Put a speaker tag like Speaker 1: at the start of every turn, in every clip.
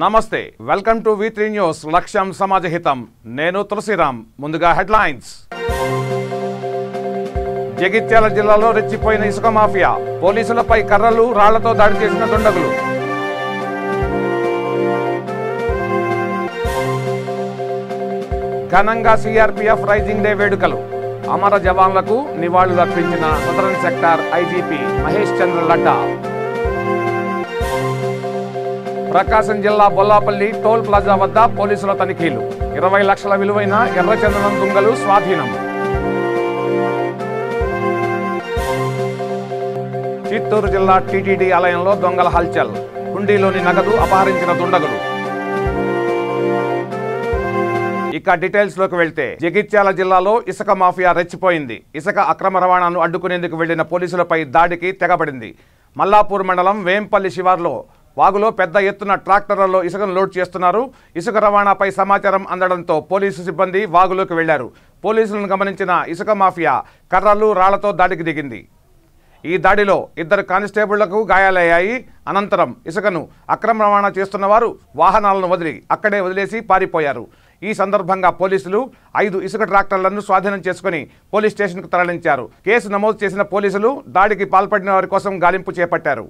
Speaker 1: నమస్తే welcome to V3 news లక్ష్యం సమాజహితం నేను తులసిరామ్ ముందుగా హెడ్లైన్స్ జగిత్యాల జిల్లాలో రెచ్చిపోయిన ఇసుక మాఫియా పోలీసులపై కర్రలు రాళ్లతో దాడి చేసిన దుండగులు ఘనంగా CRPF రైజింగ్ డే వేడుకలు అమర జవాన్లకు నివాళులు అర్పించిన సదరన్ సెక్టార్ ఐజీపీ మహేష్ చంద్ర లడ్డా ప్రకాశం జిల్లా బొల్లాపల్లి టోల్ ప్లాజా వద్ద పోలీసుల తనిఖీలు 20 లక్షల విలువైన ఎర్రచందనం దుంగలు స్వాధీనం చిత్తూరు జిల్లా టీటీడీ ఆలయంలో దొంగల హల్చల్ హుండీలోని నగదు అపహరించిన దుండగులు ఇక డీటెయిల్స్ లోకి వెళ్తే జగిత్యాల జిల్లాలో ఇసుక మాఫియా రెచ్చిపోయింది. ఇసుక అక్రమ రవాణాను అడ్డుకునేందుకు వెళ్లిన పోలీసులపై దాడికి తెగబడింది. మల్లాపూర్ మండలం వేంపల్లి శివార్లో వాగులో పెద్ద ఎత్తున ట్రాక్టర్లలో ఇసుకను లోడ్ చేస్తున్నారు. ఇసుక రవాణాపై సమాచారం అందడంతో పోలీసు సిబ్బంది వాగులోకి వెళ్లారు. పోలీసులను గమనించిన ఇసుక మాఫియా కర్రలు రాళ్లతో దాడికి దిగింది. ఈ దాడిలో 2 కానిస్టేబుళ్లకు గాయాలయ్యాయి. అనంతరం ఇసుకను అక్రమ రవాణా చేస్తున్న వారు వాహనాలను అక్కడే వదిలేసి పారిపోయారు. ఈ సందర్భంగా పోలీసులు 5 ఇసుక ట్రాక్టర్లను స్వాధీనం చేసుకుని పోలీస్ స్టేషన్కు తరలించారు. కేసు నమోదు చేసిన పోలీసులు దాడికి పాల్పడిన వారి కోసం గాలింపు చేపట్టారు.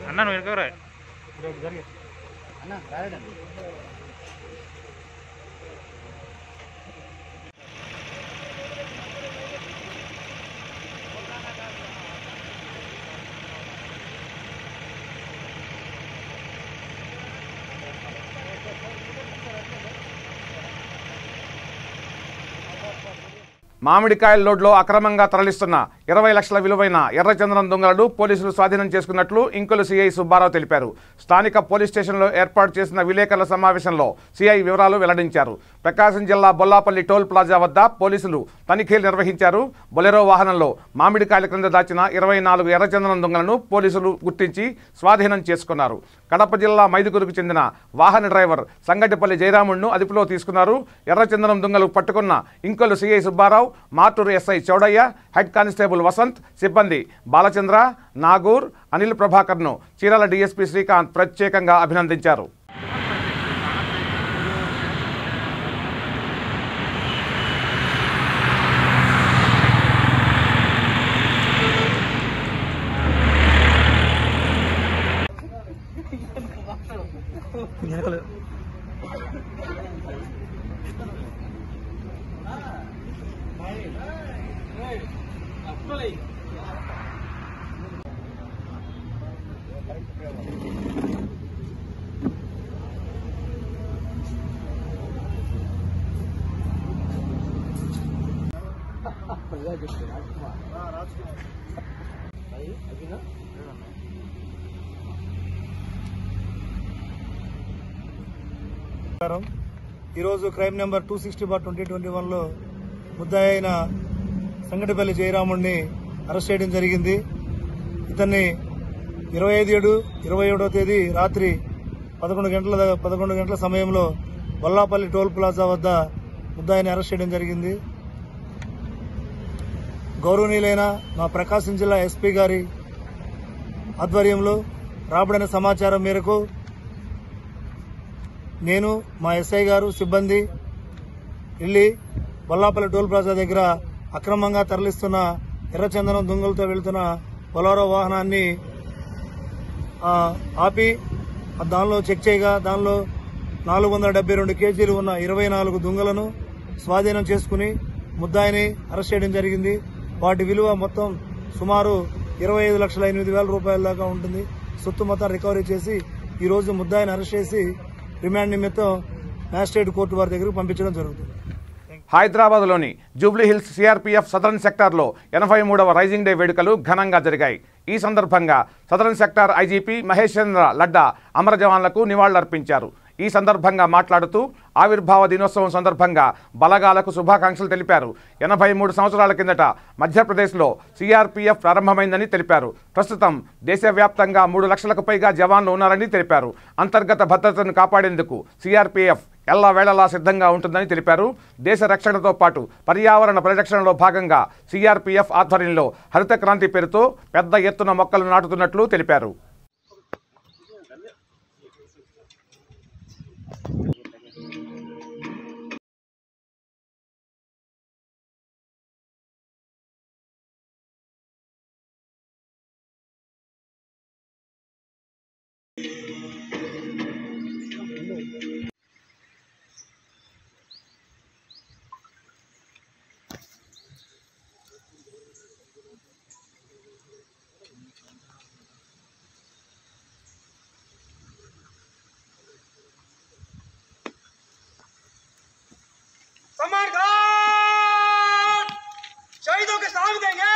Speaker 2: అన్నా నువ్వు ఎక్కరా
Speaker 1: మామిడికాయల లోడ్లో అక్రమంగా తరలిస్తున్న 20 లక్షల విలువైన ఎర్రచందనం దొంగలను పోలీసులు స్వాధీనం చేసుకున్నట్లు ఇంకొలు సిఐ సుబ్బారావు తెలిపారు. స్థానిక పోలీస్ స్టేషన్లో ఏర్పాటు చేసిన విలేకరుల సమావేశంలో సిఐ వివరాలు వెల్లడించారు. ప్రకాశం జిల్లా బొల్లాపల్లి టోల్ ప్లాజా వద్ద పోలీసులు తనిఖీలు నిర్వహించారు. బొలెరో వాహనంలో మామిడికాయల క్రింద దాచిన 24 ఎర్రచందనం దొంగలను పోలీసులు గుర్తించి స్వాధీనం చేసుకున్నారు. కడప జిల్లా మైదుగురుకు చెందిన వాహన డ్రైవర్ సంగటిపల్లి జయరాముడును అదుపులో తీసుకున్నారు. ఎర్రచందనం దొంగలు పట్టుకున్న Inkollu CI Subbarao, Maturu SI Chowdaiah, head constable Vasanth, సిబ్బంది బాలచంద్ర, నాగూర్, అనిల్ ప్రభాకర్ను చీరాల డీఎస్పీ శ్రీకాంత్ ప్రత్యేకంగా అభినందించారు.
Speaker 3: ఈరోజు క్రైమ్ నెంబర్ 260/2021లో ముద్దాయి అయిన సంగటిపల్లి జయరాముడిని అరెస్ట్ చేయడం జరిగింది. ఇతన్ని 25/7/27వ తేదీ రాత్రి 11 గంటల సమయంలో బొల్లాపల్లి టోల్ ప్లాజా వద్ద ముద్దాయిని అరెస్ట్ చేయడం జరిగింది. గౌరవనీయులైన మా ప్రకాశం జిల్లా ఎస్పీ గారి ఆధ్వర్యంలో రాబడిన సమాచారం మేరకు నేను, మా ఎస్ఐ గారు, సిబ్బంది వెళ్లి బొల్లాపల్లి టోల్ ప్లాజా దగ్గర అక్రమంగా తరలిస్తున్న ఎర్రచందనం దొంగలతో వెళ్తున్న బొలెరో వాహనాన్ని ఆపి దానిలో చెక్ చేయగా దానిలో 472 కేజీలు ఉన్న 24 దొంగలను స్వాధీనం చేసుకుని ముద్దాయిని అరెస్ట్ చేయడం జరిగింది. వాటి విలువ మొత్తం సుమారు 25,08,000 రూపాయల దాకా ఉంటుంది. సొత్తు మొత్తం రికవరీ చేసి ఈ రోజు ముద్దాయిని అరెస్ట్ చేసి రిమాండ్ నిమిత్తం మ్యాజిస్ట్రేట్ కోర్టు వారి దగ్గరకు పంపించడం జరుగుతుంది.
Speaker 1: హైదరాబాద్లోని జూబ్లీ హిల్స్ CRPF సదరన్ సెక్టార్లో 83వ రైజింగ్ డే వేడుకలు ఘనంగా జరిగాయి. ఈ సందర్భంగా సదరన్ సెక్టార్ ఐజీపీ మహేష్ చంద్ర లడ్డా అమర జవాన్లకు నివాళులర్పించారు. ఈ సందర్భంగా మాట్లాడుతూ ఆవిర్భావ దినోత్సవం సందర్భంగా బలగాలకు శుభాకాంక్షలు తెలిపారు. 83 సంవత్సరాల కిందట మధ్యప్రదేశ్లో సిఆర్పీఎఫ్ ప్రారంభమైందని తెలిపారు. ప్రస్తుతం దేశవ్యాప్తంగా 3 లక్షలకు పైగా జవాన్లు ఉన్నారని తెలిపారు. అంతర్గత భద్రతను కాపాడేందుకు సిఆర్పీఎఫ్ ఎల్లవేళలా సిద్ధంగా ఉంటుందని తెలిపారు. దేశ రక్షణతో పాటు పర్యావరణ పరిరక్షణలో భాగంగా సిఆర్పీఎఫ్ ఆధ్వర్యంలో హరిత క్రాంతి పేరుతో పెద్ద ఎత్తున మొక్కలు నాటుతున్నట్లు తెలిపారు.
Speaker 2: सम्मान घाट शहीदों के साथ देंगे।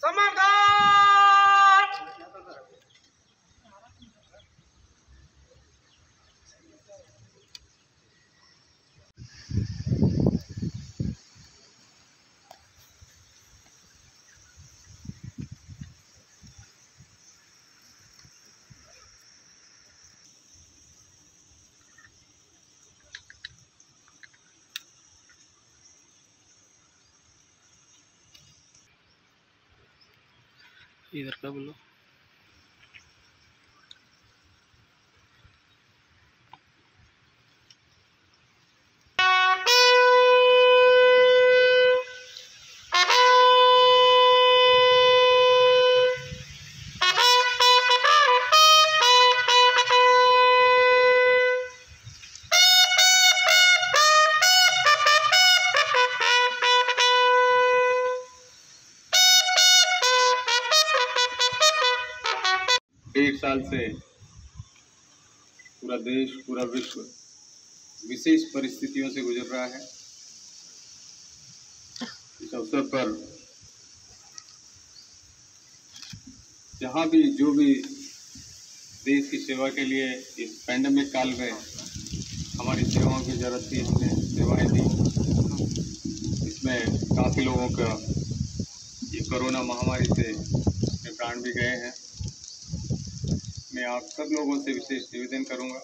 Speaker 2: सम्मान घाट इधर का बोलो।
Speaker 4: डेढ़ साल से पूरा देश पूरा विश्व विशेष परिस्थितियों से गुजर रहा है। इस अवसर पर जहाँ भी जो भी देश की सेवा के लिए इस पैंडेमिक काल में हमारी सेवाओं की जरूरत थी, हमने सेवाएं दी। इसमें काफ़ी लोगों का ये कोरोना महामारी से प्राण भी गए हैं। मैं आप सब लोगों से विशेष निवेदन करूंगा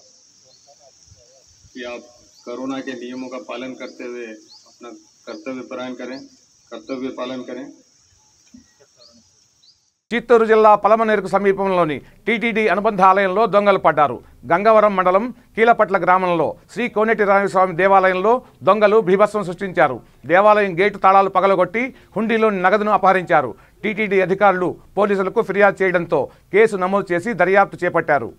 Speaker 4: कि आप कोरोना के नियमों का पालन करते हुए अपना कर्तव्य पालन करें।
Speaker 1: చిత్తూరు జిల్లా పలమనేరుకు సమీపంలోని టీటీడీ అనుబంధ ఆలయంలో దొంగలు పడ్డారు. గంగవరం మండలం కీలపట్ల గ్రామంలో శ్రీ కోనేటి రామస్వామి దేవాలయంలో దొంగలు బీభత్సం సృష్టించారు. దేవాలయం గేటు తాళాలు పగలగొట్టి హుండీలోని నగదును అపహరించారు. టీటీడీ అధికారులు పోలీసులకు ఫిర్యాదు చేయడంతో కేసు నమోదు చేసి దర్యాప్తు చేపట్టారు.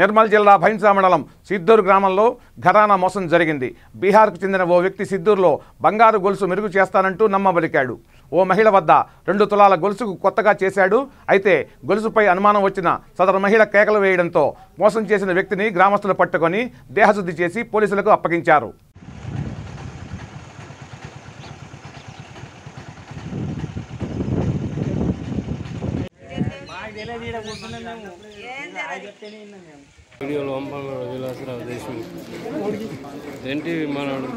Speaker 1: నిర్మల్ జిల్లా భైంసా మండలం సిద్దూరు గ్రామంలో ఘరానా మోసం జరిగింది. బీహార్కు చెందిన ఓ వ్యక్తి సిద్దూరులో బంగారు గొలుసు మెరుగు చేస్తానంటూ నమ్మబలికాడు. ఓ మహిళ వద్ద 2 తులాల గొలుసుకు కొత్తగా చేశాడు. అయితే గొలుసుపై అనుమానం వచ్చిన సదరు మహిళ కేకలు వేయడంతో మోసం చేసిన వ్యక్తిని గ్రామస్తులు పట్టుకొని దేహశుద్ధి చేసి పోలీసులకు అప్పగించారు.
Speaker 5: వీడియోలో పంపన్నాడు విలాసరావు దేశముఖ్ ఏంటి మనోడు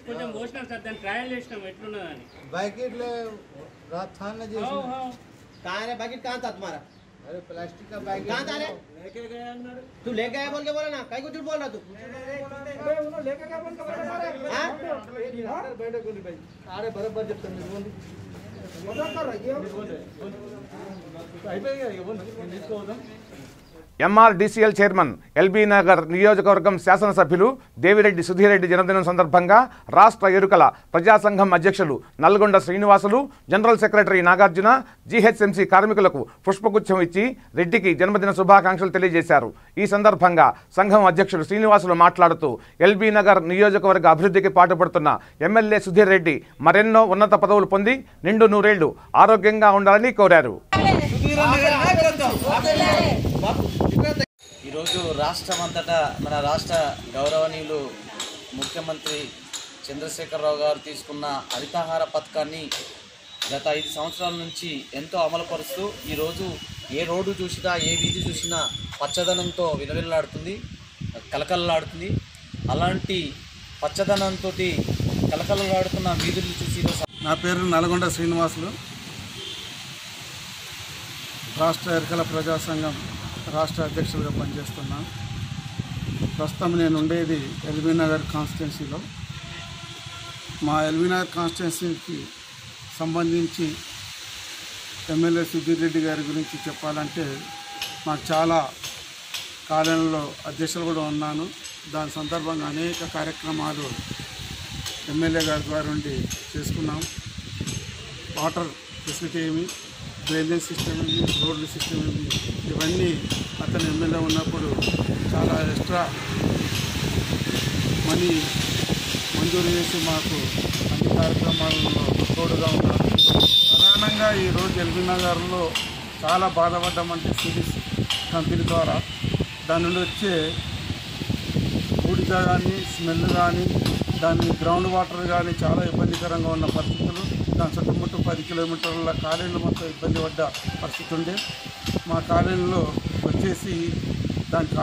Speaker 6: కొంచెం మోషనల్ సార్ దాన్ని ట్రయల్ చేసినాం ఎట్లున్నదని
Speaker 7: पैकेट ले रात था ना जी
Speaker 2: कहाँ है पैकेट? कहाँ था तुम्हारा?
Speaker 7: अरे प्लास्टिक का पैकेट
Speaker 2: कहाँ था रे? तू लेके आया बोल के बोला ना, कहीं को झूठ बोल रहा तू? हाँ?
Speaker 3: अरे बराबर जब तक
Speaker 1: ఎంఆర్డీసీఎల్ చైర్మన్ ఎల్బీ నగర్ నియోజకవర్గం శాసనసభ్యులు దేవిరెడ్డి సుధీరెడ్డి జన్మదినం సందర్భంగా రాష్ట్ర ఎరుకల ప్రజాసంఘం అధ్యక్షులు Nalgonda Srinivasulu, general secretary Nagarjuna, GHMC కార్మికులకు పుష్పగుచ్చం ఇచ్చి రెడ్డికి జన్మదిన శుభాకాంక్షలు తెలియజేశారు. ఈ సందర్భంగా సంఘం అధ్యక్షులు శ్రీనివాసులు మాట్లాడుతూ ఎల్బీ నగర్ నియోజకవర్గ అభివృద్ధికి పాటుపడుతున్న ఎమ్మెల్యే సుధీర్ రెడ్డి మరెన్నో ఉన్నత పదవులు పొంది నిండు నూరేళ్లు ఆరోగ్యంగా ఉండాలని కోరారు.
Speaker 8: ఈరోజు రాష్ట్రమంతటా మన రాష్ట్ర గౌరవనీయులు ముఖ్యమంత్రి చంద్రశేఖరరావు గారు తీసుకున్న హరితహార పథకాన్ని గత 5 సంవత్సరాల నుంచి ఎంతో అమలుపరుస్తూ ఈరోజు ఏ రోడ్డు చూసినా ఏ వీధి చూసినా పచ్చదనంతో విలవిల్లాడుతుంది, కలకలలాడుతుంది. అలాంటి పచ్చదనంతో కలకలలాడుతున్న వీధులు చూసి
Speaker 3: నా పేరు నల్గొండ శ్రీనివాసులు, రాష్ట్ర ఎరుకల ప్రజా సంఘం రాష్ట్ర అధ్యక్షులుగా పనిచేస్తున్నాను. ప్రస్తుతం నేను ఉండేది ఎల్బీ నగర్ కాన్స్టిట్యున్సీలో. మా ఎల్బీ నగర్ కాన్స్టిట్యున్సీకి సంబంధించి ఎమ్మెల్యే సుధీర్ రెడ్డి గారి గురించి చెప్పాలంటే నాకు చాలా కాలంలో అధ్యక్షులు కూడా ఉన్నాను. దాని సందర్భంగా అనేక కార్యక్రమాలు ఎమ్మెల్యే గారి ద్వారా నుండి చేసుకున్నాం. వాటర్ ఫెసిలిటీ ఏమి, డ్రైనేజ్ సిస్టమ్ ఏమి, రోడ్ల సిస్టమ్ ఏమి, ఇవన్నీ అతను ఎమ్మెల్యే ఉన్నప్పుడు చాలా ఎక్స్ట్రా మనీ మంజూరు చేసి మాకు అన్ని కార్యక్రమాలలో తోడుగా ఉన్నారు. ప్రధానంగా ఈరోజు ఎల్బీ నగర్లో చాలా బాధపడ్డామంటే సిరీస్ కంపెనీ ద్వారా దాని నుండి వచ్చే బూడిద కానీ స్మెల్ కానీ దాని గ్రౌండ్ వాటర్ కానీ చాలా ఇబ్బందికరంగా ఉన్న పరిస్థితులు. దాని చుట్టుముట్టు 10 కిలోమీటర్ల కాలనీలు మొత్తం ఇబ్బంది పడ్డ పరిస్థితి ఉండే. మా కాలనీలో వచ్చేసి దానికి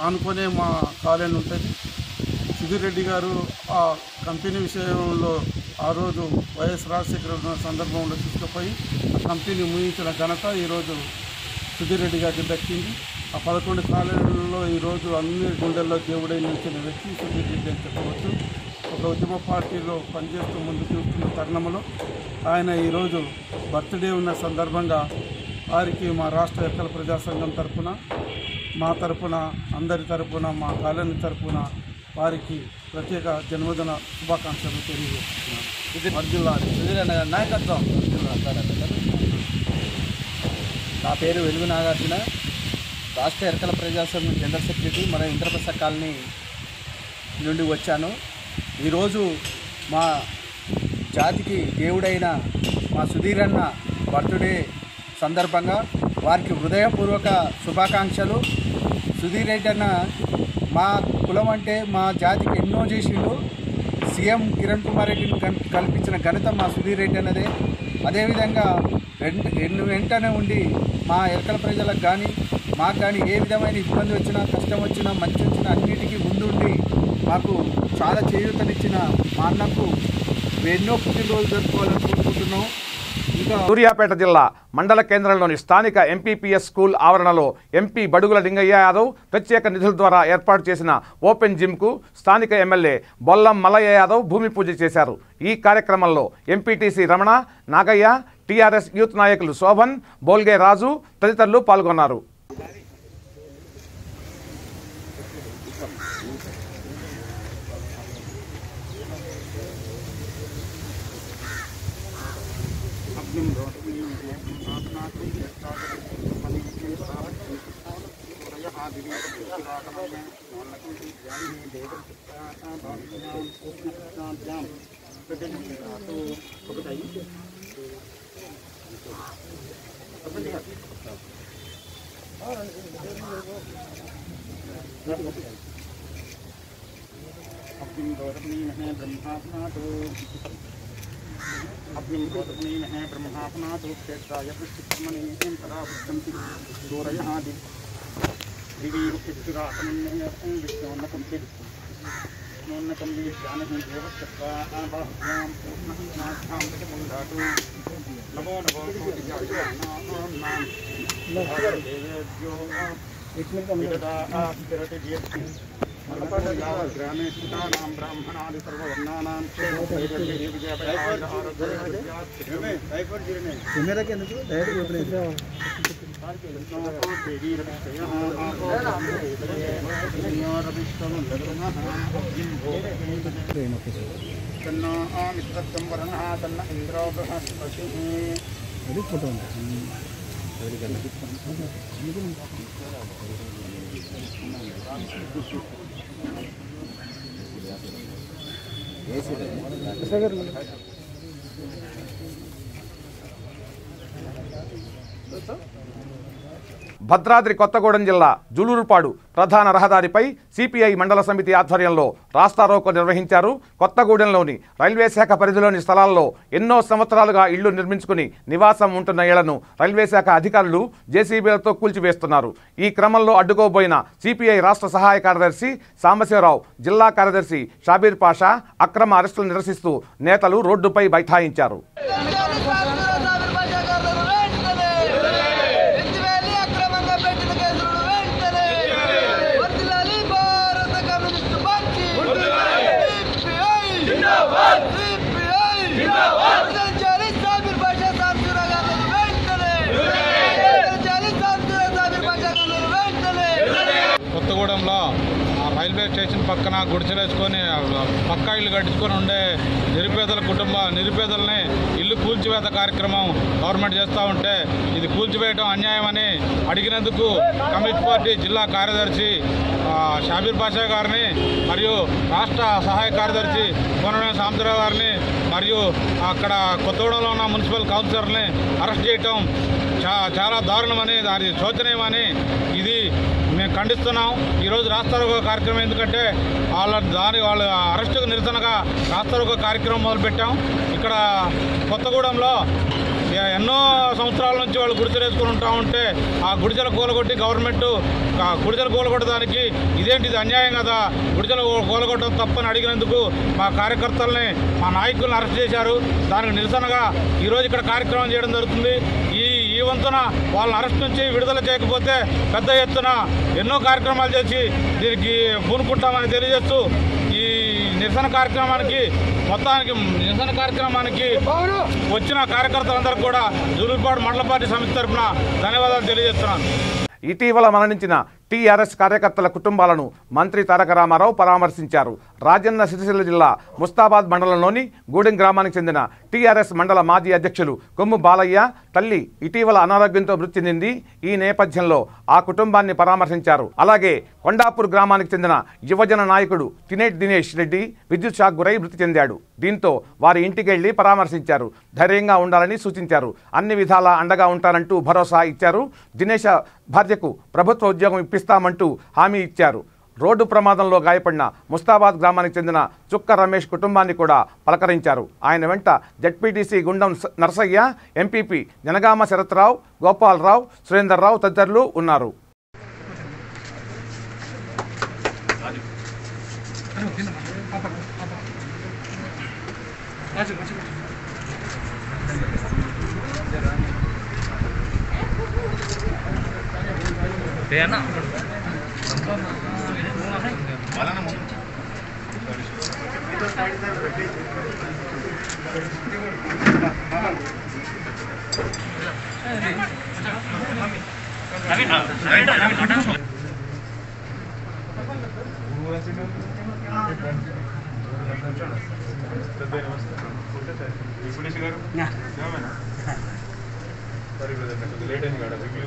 Speaker 3: ఆనుకునే మా కాలనీ ఉంటుంది. సుధీర్ రెడ్డి గారు ఆ కంపెనీ విషయంలో ఆ రోజు వైఎస్ రాజశేఖర ఉన్న సందర్భంలో తీసుకుపోయి ఆ కంపెనీ ముగించిన ఘనత ఈరోజు సుధీర్ రెడ్డి గారికి దక్కింది. ఆ 11 కాలనీలలో ఈరోజు అన్ని గుండెల్లో దేవుడై నిలిచిన వ్యక్తి సుధీర్ రెడ్డి అని చెప్పవచ్చు. ఒక ఉద్యమ పార్టీలో పనిచేస్తూ ముందు చూస్తున్న తరుణంలో ఆయన ఈరోజు బర్త్డే ఉన్న సందర్భంగా వారికి మా రాష్ట్ర ఎరుకల ప్రజా సంఘం తరఫున, మా తరఫున, అందరి తరఫున, మా కాలనీ తరఫున వారికి ప్రత్యేక జన్మదిన శుభాకాంక్షలు తెలియజేస్తున్నాను. ఇది జిల్లా నాయకత్వం.
Speaker 8: నా పేరు వెలుగు నాగార్జున, రాష్ట్ర ఎరుకల ప్రజా సంఘం జనరల్ సెక్రటరీ, మన ఇంద్రప్రస్థ కాలనీ నుండి వచ్చాను. ఈరోజు మా జాతికి దేవుడైన మా సుధీర్ అన్న బర్త్డే సందర్భంగా వారికి హృదయపూర్వక శుభాకాంక్షలు. సుధీర్ రెడ్డి అన్న మా కులం అంటే మా జాతికి ఎన్నో చేసిండు. సీఎం కిరణ్ కుమార్ రెడ్డిని కల్పించిన ఘనత మా సుధీర్ రెడ్డి అన్నదే. అదేవిధంగా వెంటనే ఉండి మా ఎరుకల ప్రజలకు కానీ మాకు కానీ ఏ విధమైన ఇబ్బంది వచ్చినా, కష్టం వచ్చినా, మంచి వచ్చినా అన్నిటికీ ముందుండి మాకు చాలా చేయూతనిచ్చిన మా అన్నకు ఎన్నో పుట్టినరోజు జరుపుకోవాలని కోరుకుంటున్నాం.
Speaker 1: సూర్యాపేట జిల్లా మండల కేంద్రంలోని స్థానిక ఎంపీపీఎస్ స్కూల్ ఆవరణలో ఎంపీ బడుగుల లింగయ్య యాదవ్ ప్రత్యేక నిధుల ద్వారా ఏర్పాటు చేసిన ఓపెన్ జిమ్కు స్థానిక ఎమ్మెల్యే బొల్లం మల్లయ్య యాదవ్ భూమి పూజ చేశారు. ఈ కార్యక్రమంలో MPTC Ramana, Nagaiah, TRS youth నాయకులు శోభన్, బోల్గే రాజు తదితరులు పాల్గొన్నారు. భద్రాద్రి కొత్తగూడెం జిల్లా జులూరుపాడు ప్రధాన రహదారిపై సిపిఐ మండల సమితి ఆధ్వర్యంలో రాస్తారోకో నిర్వహించారు. కొత్తగూడెంలోని రైల్వే శాఖ పరిధిలోని స్థలాల్లో ఎన్నో సంవత్సరాలుగా ఇళ్లు నిర్మించుకుని నివాసం ఉంటున్న ఇళ్లను రైల్వే శాఖ అధికారులు జేసీబీలతో కూల్చివేస్తున్నారు. ఈ క్రమంలో అడ్డుకోబోయిన సిపిఐ రాష్ట్ర సహాయ కార్యదర్శి సాంబశివరావు, జిల్లా కార్యదర్శి షాబీర్ పాషా అక్రమ అరెస్టులు నిరసిస్తూ నేతలు రోడ్డుపై బైఠాయించారు.
Speaker 9: కొత్తగూడెంలో రైల్వే స్టేషన్ పక్కన గుడిసెలేసుకొని పక్కా ఇల్లు కట్టించుకొని ఉండే నిరుపేదల్ని ఇల్లు కూల్చివేత కార్యక్రమం గవర్నమెంట్ చేస్తూ ఉంటే ఇది కూల్చివేయడం అన్యాయమని అడిగినందుకు కమ్యూనిస్ట్ పార్టీ జిల్లా కార్యదర్శి షాబీర్ పాషా గారిని మరియు రాష్ట్ర సహాయ కార్యదర్శి కోనవేని సాంబశివరావు గారిని మరియు అక్కడ కొత్తగూడెంలో ఉన్న మున్సిపల్ కౌన్సిలర్ని అరెస్ట్ చేయటం చాలా దారుణమని, దాని శోచనీయమని ఇది మేము ఖండిస్తున్నాం. ఈరోజు రాస్తారోకో కార్యక్రమం ఎందుకంటే వాళ్ళ అరెస్టుకు నిరసనగా రాస్తారోకో కార్యక్రమం మొదలుపెట్టాం. ఇక్కడ కొత్తగూడెంలో ఎన్నో సంవత్సరాల నుంచి వాళ్ళు గుడిసెలు వేసుకుని ఉంటా ఉంటే ఆ గుడిసెలు కూలగొట్టి గవర్నమెంట్ గుడిసెలు కూలగొట్టడానికి ఇదేంటిది అన్యాయం కదా, గుడిసెలు కూలగొట్టడం తప్పని అడిగినందుకు మా కార్యకర్తల్ని మా నాయకులను అరెస్ట్ చేశారు. దానికి నిరసనగా ఈరోజు ఇక్కడ కార్యక్రమం చేయడం జరుగుతుంది. ఈ వంతున వాళ్ళని అరెస్ట్ నుంచి విడుదల చేయకపోతే పెద్ద ఎత్తున ఎన్నో కార్యక్రమాలు చేసి దీనికి పూనుకుంటామని తెలియజేస్తూ ఈ నిరసన కార్యక్రమానికి వచ్చిన కార్యకర్తలందరికీ కూడా జులూరుపాడు మండల పార్టీ సమితి తరఫున ధన్యవాదాలు తెలియజేస్తున్నాను.
Speaker 1: ఇటీవల మరణించిన టీఆర్ఎస్ కార్యకర్తల కుటుంబాలను మంత్రి తారక రామారావు పరామర్శించారు. రాజన్న సిరిసిల్ల జిల్లా ముస్తాబాద్ మండలంలోని గూడెం గ్రామానికి చెందిన టీఆర్ఎస్ మండల మాజీ అధ్యక్షులు కొమ్ము బాలయ్య తల్లి ఇటీవల అనారోగ్యంతో మృతి చెందింది. ఈ నేపథ్యంలో ఆ కుటుంబాన్ని పరామర్శించారు. అలాగే కొండాపూర్ గ్రామానికి చెందిన యువజన నాయకుడు తినేటి దినేష్ రెడ్డి విద్యుత్ షాక్ గురై మృతి చెందాడు. దీంతో వారి ఇంటికి వెళ్లి పరామర్శించారు. ధైర్యంగా ఉండాలని సూచించారు. అన్ని విధాలా అండగా ఉంటారంటూ భరోసా ఇచ్చారు. దినేష్ భార్యకు ప్రభుత్వ ఉద్యోగం ఇప్పిస్తామంటూ హామీ ఇచ్చారు. రోడ్డు ప్రమాదంలో గాయపడిన ముస్తాబాద్ గ్రామానికి చెందిన చుక్క రమేష్ కుటుంబాన్ని కూడా పలకరించారు. ఆయన వెంట జడ్పీటీసీ గుండం నరసయ్య, ఎంపీపీ జనగామ శరత్రావు, గోపాలరావు, సురేందర్రావు తదితరులు ఉన్నారు. లేట్ అయింది కదా రివ్యూ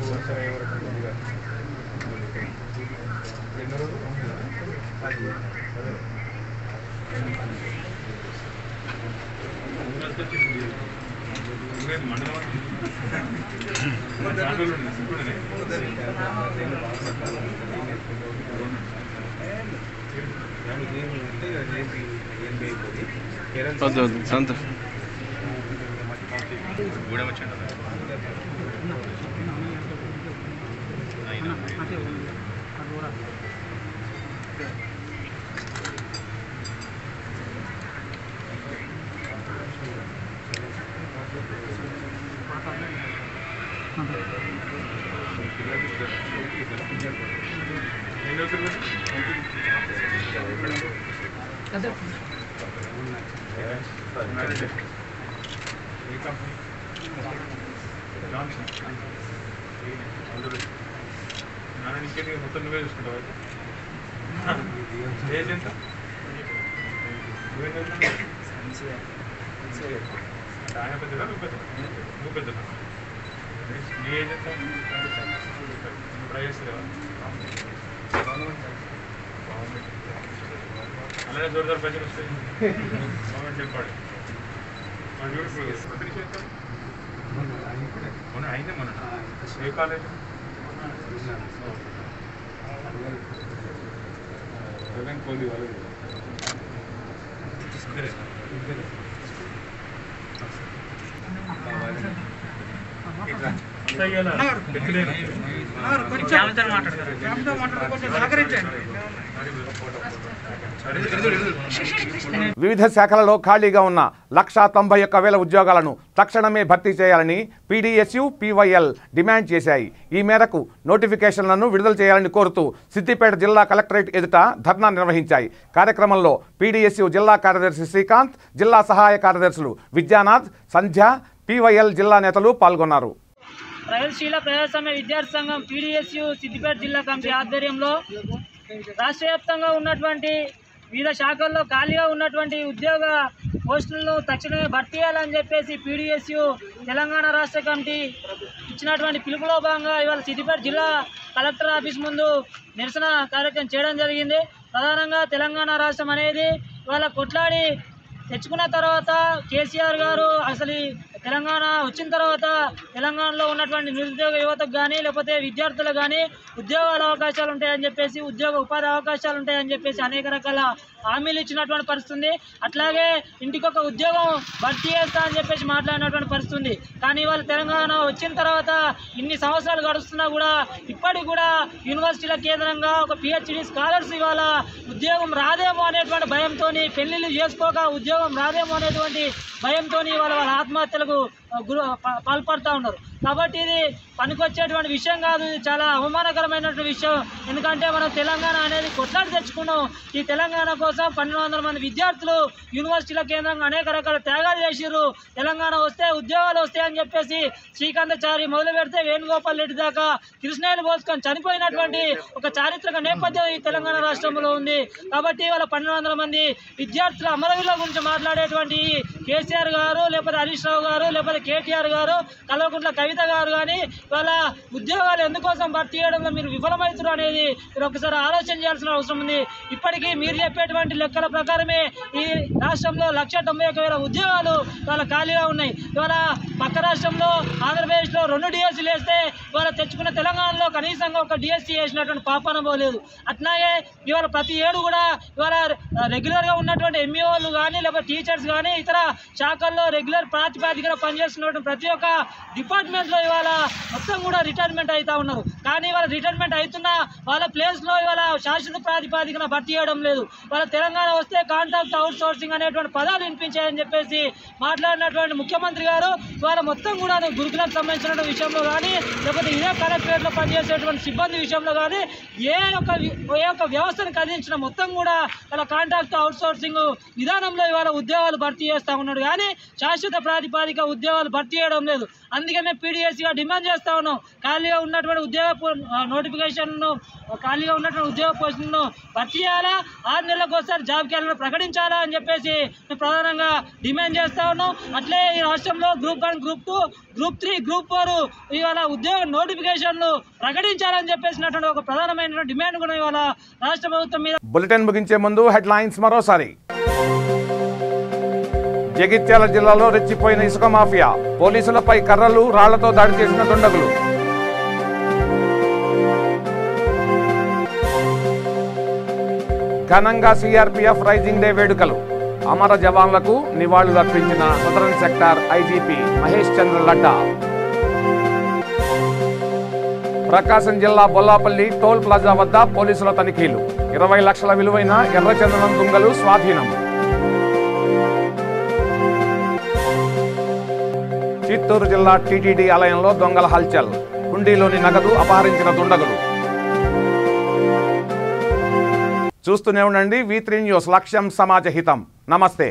Speaker 5: సంత
Speaker 9: మొత్తం నువ్వే చూసుకుంటావు ఏజ్ ఎంత ఆయన పెద్దగా నువ్వు పెద్దగా నీ ఏజ్ ఎంత ట్రై చేస్తావా అలాగే జోరుదారు పైసలు వస్తాయి గవర్నమెంట్ చెప్పాడు మొన్న అయిందే మొన్న ఏ కాలేజ్ కోహ్లీ వాళ్ళు
Speaker 1: వివిధ శాఖలలో ఖాళీగా ఉన్న 191,000 ఉద్యోగాలను తక్షణమే భర్తీ చేయాలని పీడీఎస్యు పీవైఎల్ డిమాండ్ చేశాయి. ఈ మేరకు నోటిఫికేషన్లను విడుదల చేయాలని కోరుతూ సిద్దిపేట జిల్లా కలెక్టరేట్ ఎదుట ధర్నా నిర్వహించాయి. కార్యక్రమంలో పీడీఎస్యు జిల్లా కార్యదర్శి శ్రీకాంత్, జిల్లా సహాయ కార్యదర్శులు విద్యానాథ్, సంధ్య, పీవైఎల్ జిల్లా నేతలు పాల్గొన్నారు.
Speaker 10: ప్రగతిశీల ప్రజాస్వామ్య విద్యార్థి సంఘం పీడీఎస్యు సిద్దిపేట జిల్లా కమిటీ ఆధ్వర్యంలో రాష్ట్ర వ్యాప్తంగా ఉన్నటువంటి వివిధ శాఖల్లో ఖాళీగా ఉన్నటువంటి ఉద్యోగ పోస్టులను తక్షణమే భర్తీ చేయాలని చెప్పేసి పీడీఎస్యు తెలంగాణ రాష్ట్ర కమిటీ ఇచ్చినటువంటి పిలుపులో భాగంగా ఇవాళ సిద్దిపేట జిల్లా కలెక్టర్ ఆఫీస్ ముందు నిరసన కార్యక్రమం చేయడం జరిగింది. ప్రధానంగా తెలంగాణ రాష్ట్రం అనేది ఇవాళ కొట్లాడి తెచ్చుకున్న తర్వాత కేసీఆర్ గారు అసలు తెలంగాణ వచ్చిన తర్వాత తెలంగాణలో ఉన్నటువంటి నిరుద్యోగ యువతకు కానీ లేకపోతే విద్యార్థులకు కానీ ఉద్యోగాల అవకాశాలు ఉంటాయని చెప్పేసి ఉపాధి అవకాశాలు ఉంటాయని చెప్పేసి అనేక రకాల హామీలు ఇచ్చినటువంటి పరిస్థితి. అట్లాగే ఇంటికొక ఉద్యోగం భర్తీ చేస్తా అని చెప్పేసి మాట్లాడినటువంటి పరిస్థితి. కానీ ఇవాళ తెలంగాణ వచ్చిన తర్వాత ఇన్ని సంవత్సరాలు గడుస్తున్నా కూడా ఇప్పటికి కూడా యూనివర్సిటీల కేంద్రంగా ఒక పిహెచ్డి స్కాలర్స్ ఇవాళ ఉద్యోగం రాదేమో అనేటువంటి భయంతో పెళ్లిళ్ళు చేసుకోక ఉద్యోగం రాదేమో అనేటువంటి భయంతో ఇవాళ వాళ్ళ ఆత్మహత్యలకు పాల్పడుతూ ఉన్నారు. కాబట్టి ఇది పనికొచ్చేటువంటి విషయం కాదు, ఇది చాలా అవమానకరమైనటువంటి విషయం. ఎందుకంటే మనం తెలంగాణ అనేది కొట్లాడి తెచ్చుకున్నాం. ఈ తెలంగాణ కోసం 1200 మంది విద్యార్థులు యూనివర్సిటీల కేంద్రంగా అనేక రకాల త్యాగాలు చేసిర్రు. తెలంగాణ వస్తే ఉద్యోగాలు వస్తాయని చెప్పేసి శ్రీకాంతాచారి మొదలు పెడితే వేణుగోపాల్ రెడ్డి దాకా కృష్ణయ్యను పోసుకొని చనిపోయినటువంటి ఒక చారిత్రక నేపథ్యం ఈ తెలంగాణ రాష్ట్రంలో ఉంది. కాబట్టి ఇవాళ 1200 మంది విద్యార్థుల అమరవీరుల గురించి మాట్లాడేటువంటి కేసీఆర్ గారు లేకపోతే హరీష్ రావు గారు లేకపోతే కేటీఆర్ గారు కల్వకుంట్ల కవిత గారు కానీ ఇవాళ ఉద్యోగాలు ఎందుకోసం భర్తీ చేయడంలో మీరు విఫలమవుతారు అనేది మీరు ఒకసారి ఆలోచన చేయాల్సిన అవసరం ఉంది. ఇప్పటికీ మీరు చెప్పేటువంటి లెక్కల ప్రకారమే ఈ రాష్ట్రంలో 191,000 ఉద్యోగాలు ఇవాళ ఖాళీగా ఉన్నాయి. ఇవాళ పక్క రాష్ట్రంలో ఆంధ్రప్రదేశ్లో 2 డిఎస్సీలు వేస్తే ఇవాళ తెచ్చుకున్న తెలంగాణలో కనీసంగా ఒక డిఎస్సీ వేసినటువంటి పాపాన పోలేదు. అట్లాగే ఇవాళ ప్రతి ఏడు కూడా ఇవాళ రెగ్యులర్గా ఉన్నటువంటి ఎంఈఓలు కానీ లేకపోతే టీచర్స్ కానీ ఇతర శాఖల్లో రెగ్యులర్ ప్రాతిపదికన పనిచేస్తున్నటువంటి ప్రతి ఒక్క డిపార్ట్మెంట్లో ఇవాళ మొత్తం కూడా రిటైర్మెంట్ అవుతా ఉన్నారు. కానీ ఇవాళ రిటైర్మెంట్ అవుతున్నా వాళ్ళ ప్లేస్లో ఇవాళ శాశ్వత ప్రాతిపదికన భర్తీ చేయడం లేదు. వాళ్ళ తెలంగాణ వస్తే కాంట్రాక్ట్ అవుట్ సోర్సింగ్ అనేటువంటి పదాలు వినిపించాయని చెప్పేసి మాట్లాడినటువంటి ముఖ్యమంత్రి గారు ఇవాళ మొత్తం కూడా గురుకులకు సంబంధించిన విషయంలో కానీ లేకపోతే ఇదే కలెక్టరేట్లో పనిచేసేటువంటి సిబ్బంది విషయంలో కానీ ఏ ఒక్క వ్యవస్థను కదిలించిన మొత్తం కూడా ఇలా కాంట్రాక్ట్ అవుట్ సోర్సింగ్ విధానంలో ఇవాళ ఉద్యోగాలు భర్తీ చేస్తూ ఉన్నాడు. కానీ శాశ్వత ప్రాతిపదిక ఉద్యోగాలు భర్తీ చేయడం లేదు. అందుకే మేము పీడీఎస్గా డిమాండ్ చేస్తా ఉన్నాం. ఖాళీగా ఉన్నటువంటి ఉద్యోగ నోటిఫికేషన్ను ఖాళీగా ఉన్నటువంటి ఉద్యోగ పోస్టులను భర్తీ చేయాలా, 6 నెలలకు ఒకసారి జాబ్ క్యాలెండర్ ప్రకటించాలా అని చెప్పేసి మేము ప్రధానంగా డిమాండ్ చేస్తా ఉన్నాం. అట్లే ఈ రాష్ట్రంలో గ్రూప్ 1, గ్రూప్ 2, గ్రూప్ 3, గ్రూప్ 4 ఇవాళ ఉద్యోగ నోటిఫికేషన్లు ప్రకటించాలని చెప్పేసినటువంటి ఒక ప్రధానమైన డిమాండ్ కూడా ఇవాళ రాష్ట్ర ప్రభుత్వం మీద.
Speaker 1: బులెటిన్ ముగించే ముందు హెడ్లైన్స్ మరోసారి. జగిత్యాల జిల్లాలో రెచ్చిపోయిన ఇసుక మాఫియా, పోలీసులపై కర్రలు రాళ్లతో దాడి చేసిన దుండగులు. ఘనంగా సిఆర్పీఎఫ్ రైజింగ్ డే వేడుకలు, అమర జవాన్లకు నివాళులు అర్పించిన సదరన్ సెక్టార్ ఐజీపీ మహేష్ చంద్ర లడ్డా. ప్రకాశం జిల్లా బొల్లాపల్లి టోల్ ప్లాజా వద్ద పోలీసుల తనిఖీలు, 20 లక్షల విలువైన ఎర్రచందనం దుంగలు స్వాధీనం. చిత్తూరు జిల్లా టీటీడీ ఆలయంలో దొంగల హల్చల్, హుండీలోని నగదు అపహరించిన దుండగులు. చూస్తూనే ఉండండి V3 న్యూస్, లక్ష్యం సమాజ హితం. నమస్తే.